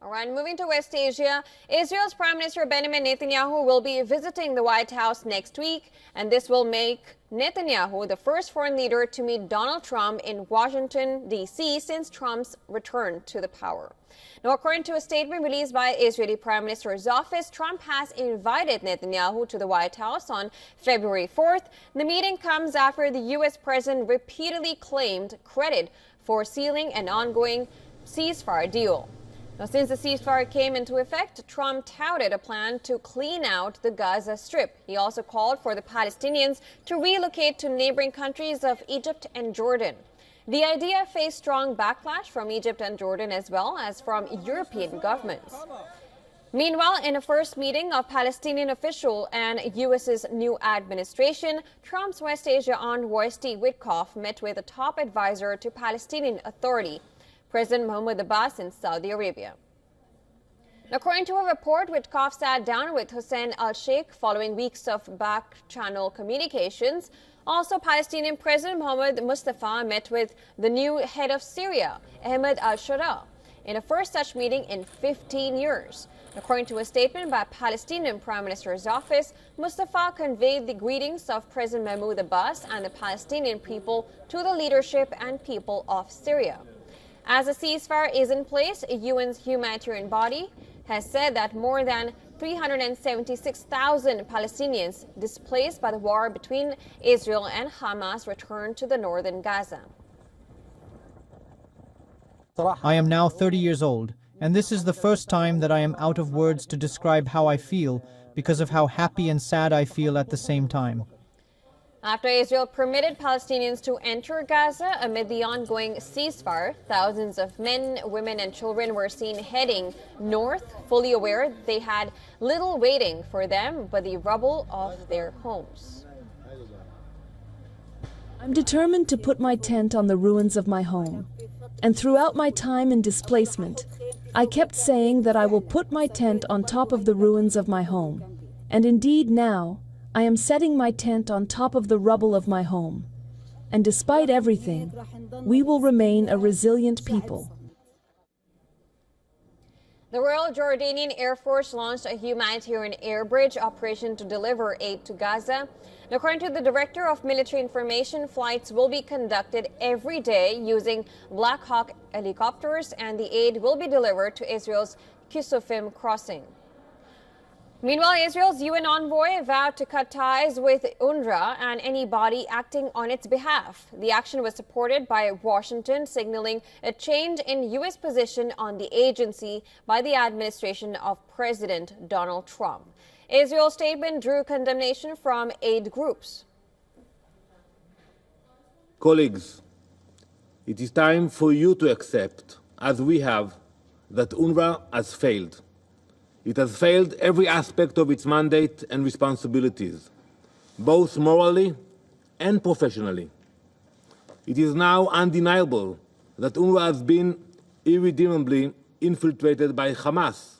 All right, moving to West Asia, Israel's Prime Minister Benjamin Netanyahu will be visiting the White House next week, and this will make Netanyahu the first foreign leader to meet Donald Trump in Washington, D.C. since Trump's return to the power. Now, according to a statement released by Israeli Prime Minister's office, Trump has invited Netanyahu to the White House on February 4th. The meeting comes after the U.S. president repeatedly claimed credit for sealing an ongoing ceasefire deal. Now, since the ceasefire came into effect, Trump touted a plan to clean out the Gaza Strip. He also called for the Palestinians to relocate to neighboring countries of Egypt and Jordan. The idea faced strong backlash from Egypt and Jordan as well as from European governments. Meanwhile, in a first meeting of Palestinian official and U.S.'s new administration, Trump's West Asia envoy Steve Witkoff met with a top advisor to Palestinian Authority, President Mahmoud Abbas in Saudi Arabia. According to a report, Witkoff sat down with Hussein al-Sheikh following weeks of back-channel communications. Also, Palestinian President Mohammed Mustafa met with the new head of Syria, Ahmed al-Shara, in a first such meeting in 15 years. According to a statement by Palestinian Prime Minister's office, Mustafa conveyed the greetings of President Mahmoud Abbas and the Palestinian people to the leadership and people of Syria. As a ceasefire is in place, UN's humanitarian body has said that more than 376,000 Palestinians displaced by the war between Israel and Hamas returned to the northern Gaza. I am now 30 years old, and this is the first time that I am out of words to describe how I feel because of how happy and sad I feel at the same time. After Israel permitted Palestinians to enter Gaza amid the ongoing ceasefire, thousands of men, women, and children were seen heading north, fully aware they had little waiting for them but the rubble of their homes. I'm determined to put my tent on the ruins of my home. And throughout my time in displacement, I kept saying that I will put my tent on top of the ruins of my home. And indeed now, I am setting my tent on top of the rubble of my home. And despite everything, we will remain a resilient people. The Royal Jordanian Air Force launched a humanitarian air bridge operation to deliver aid to Gaza. According to the Director of Military Information, flights will be conducted every day using Black Hawk helicopters, and the aid will be delivered to Israel's Kisufim crossing. Meanwhile, Israel's UN envoy vowed to cut ties with UNRWA and any body acting on its behalf. The action was supported by Washington, signaling a change in U.S. position on the agency by the administration of President Donald Trump. Israel's statement drew condemnation from aid groups. Colleagues, it is time for you to accept, as we have, that UNRWA has failed. It has failed every aspect of its mandate and responsibilities, both morally and professionally. It is now undeniable that UNRWA has been irredeemably infiltrated by Hamas,